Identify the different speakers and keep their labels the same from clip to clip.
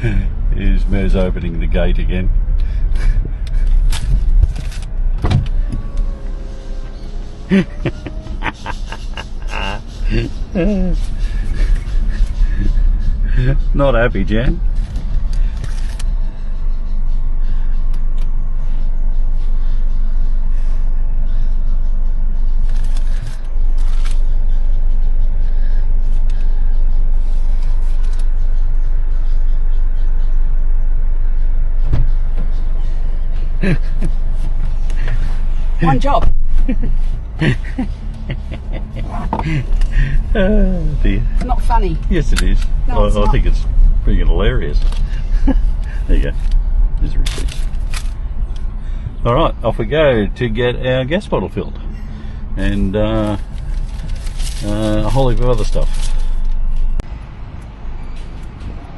Speaker 1: Here's Mez opening the gate again. Not happy, Jan?
Speaker 2: One job.
Speaker 1: Oh dear.
Speaker 2: It's not funny.
Speaker 1: Yes, it is.
Speaker 2: No, it's
Speaker 1: I
Speaker 2: not.
Speaker 1: think it's pretty hilarious. There you go. There's a receipt. All right, off we go to get our gas bottle filled, and a whole heap of other stuff.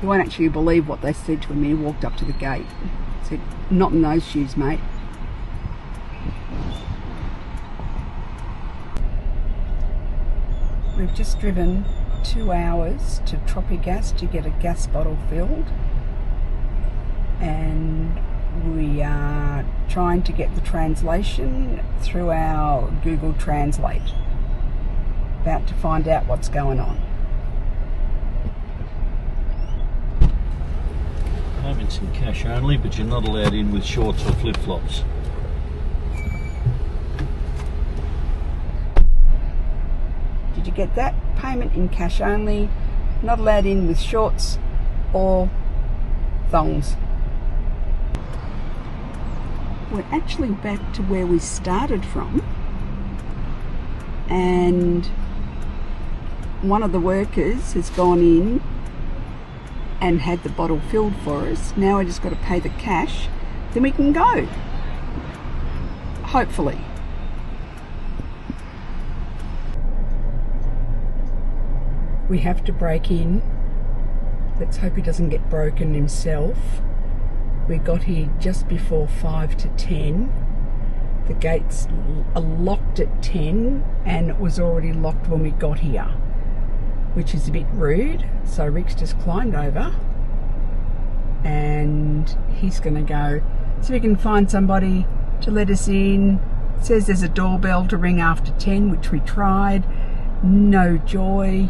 Speaker 2: You won't actually believe what they said to him when he walked up to the gate. They said, "Not in those shoes, mate." We've just driven 2 hours to Tropigas to get a gas bottle filled, and we are trying to get the translation through our Google Translate. About to find out what's going on.
Speaker 1: Payments in cash only, but you're not allowed in with shorts or flip-flops.
Speaker 2: Did you get that? Payment in cash only, not allowed in with shorts or thongs. We're actually back to where we started from, and one of the workers has gone in and had the bottle filled for us. Now we just got to pay the cash, then we can go. Hopefully. We have to break in. Let's hope he doesn't get broken himself. We got here just before 5 to 10. The gates are locked at 10 and it was already locked when we got here, which is a bit rude. So Rick's just climbed over and he's going to go see if he can find somebody to let us in. It says there's a doorbell to ring after 10, which we tried. No joy.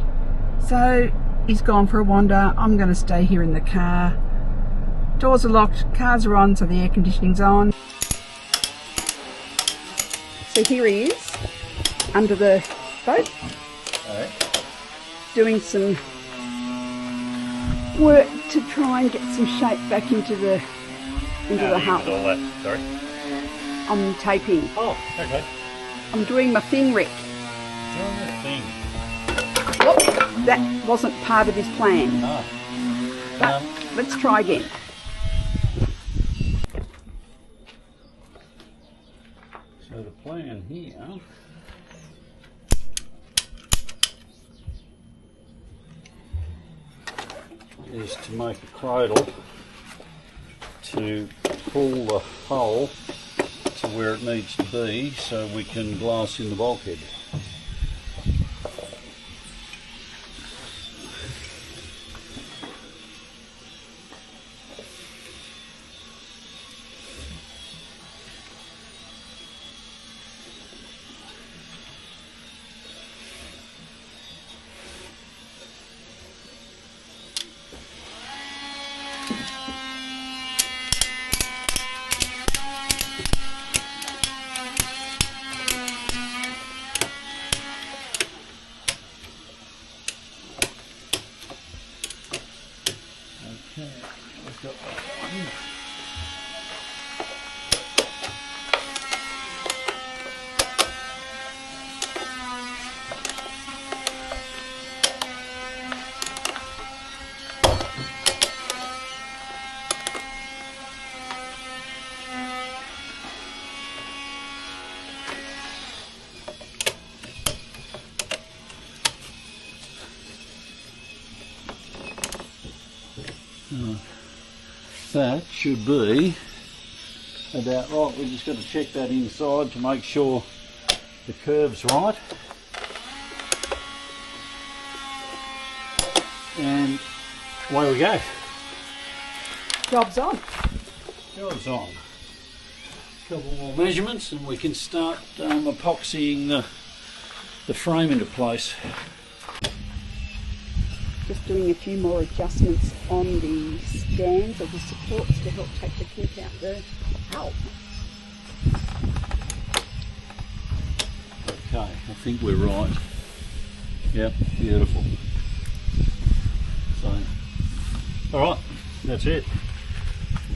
Speaker 2: So he's gone for a wander. I'm going to stay here in the car. Doors are locked, cars are on, so the air conditioning's on. So here he is, under the boat, doing some work to try and get some shape back into the hull.
Speaker 1: All that, sorry.
Speaker 2: I'm taping.
Speaker 1: Oh, okay.
Speaker 2: I'm doing my thing, Rick.
Speaker 1: Oh, thing.
Speaker 2: Whoop, that wasn't part of his plan.
Speaker 1: No.
Speaker 2: But let's try again.
Speaker 1: So the plan here is to make a cradle to pull the hull to where it needs to be so we can glass in the bulkhead. Okay, we've got that one. That should be about right. We've just got to check that inside to make sure the curve's right. And away we go.
Speaker 2: Job's on.
Speaker 1: Job's on. A couple more measurements and we can start epoxying the frame into place.
Speaker 2: Just doing a few more adjustments on the stands or the supports to help take the kink out the help.
Speaker 1: Okay, I think we're right. Yep, beautiful. So, alright, that's it.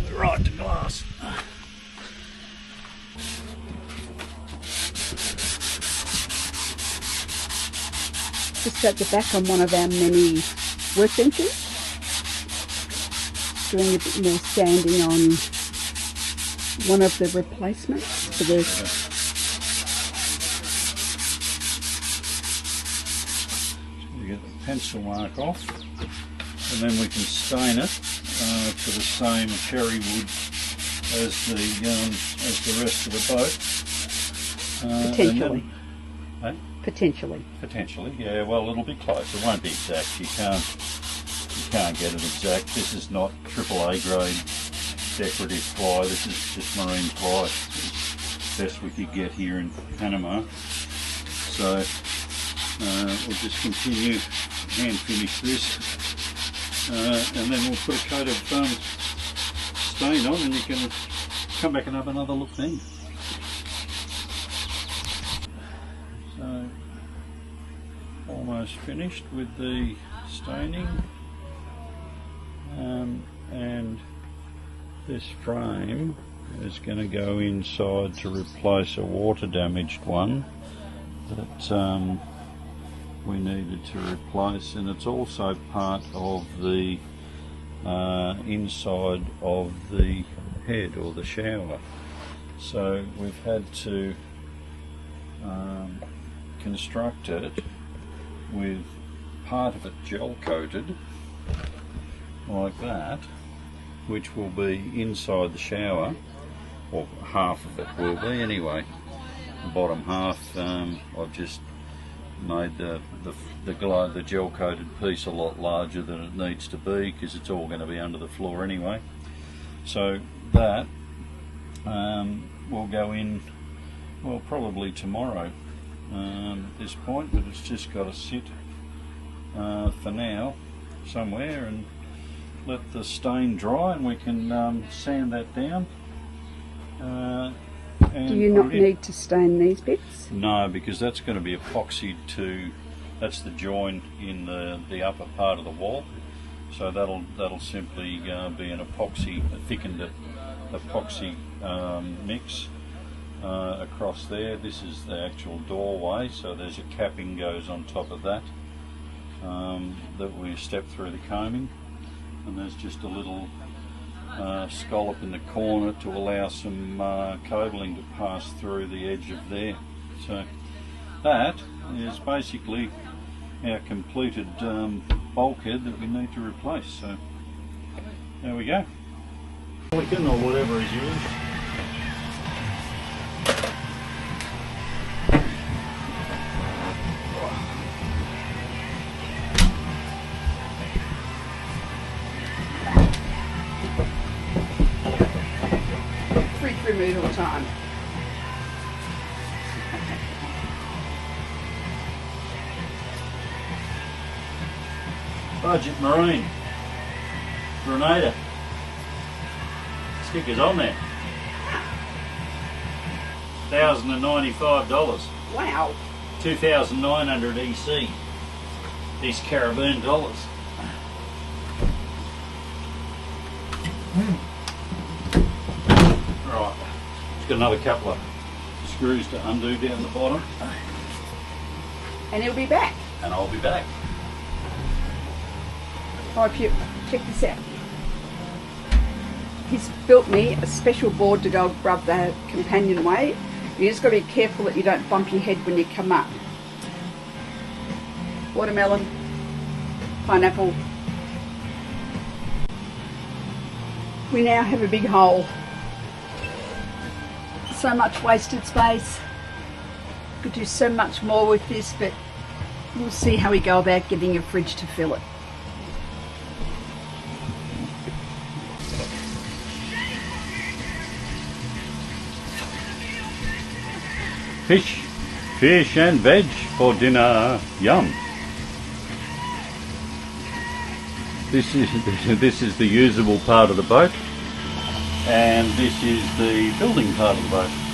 Speaker 1: We're right to glass.
Speaker 2: Just at the back on one of our many workbenches, doing a bit more sanding on one of the replacements for the
Speaker 1: We get the pencil mark off, and then we can stain it to the same cherry wood as the rest of the boat.
Speaker 2: potentially.
Speaker 1: Eh?
Speaker 2: Potentially.
Speaker 1: Potentially, yeah. Well, it'll be close. It won't be exact. You can't get it exact. This is not AAA grade decorative ply. This is just marine ply. It's the best we could get here in Panama. So we'll just continue hand finish this, and then we'll put a coat of stain on, and you can come back and have another look then. So, almost finished with the staining, and this frame is going to go inside to replace a water damaged one that we needed to replace, and it's also part of the inside of the head or the shower. So we've had to construct it with part of it gel coated like that, which will be inside the shower, or half of it will be anyway. The bottom half, I've just made the gel coated piece a lot larger than it needs to be, because it's all going to be under the floor anyway. So that will go in, well, probably tomorrow at this point, but it's just got to sit for now somewhere and let the stain dry, and we can sand that down.
Speaker 2: Do you not need to stain these bits?
Speaker 1: No, because that's going to be epoxied to, that's the join in the upper part of the wall. So that'll simply be an epoxy, a thickened epoxy mix across there. This is the actual doorway, so there's a capping goes on top of that that we step through the combing, and there's just a little scallop in the corner to allow some cabling to pass through the edge of there. So that is basically our completed bulkhead that we need to replace. So there we go. Silicone or whatever is used.
Speaker 2: Removal time.
Speaker 1: Budget Marine Grenada stickers on there. $1,095.
Speaker 2: Wow.
Speaker 1: 2,900 EC. East Caribbean dollars. Right, just got another couple of screws to undo down the bottom.
Speaker 2: And he'll be back.
Speaker 1: And I'll be back.
Speaker 2: Alright, check this out. He's built me a special board to go rub the companionway. You just got to be careful that you don't bump your head when you come up. Watermelon, pineapple. We now have a big hole. So much wasted space. Could do so much more with this, but we'll see how we go about getting a fridge to fill it.
Speaker 1: fish and veg for dinner. Yum. This is the usable part of the boat, and this is the building part of the boat.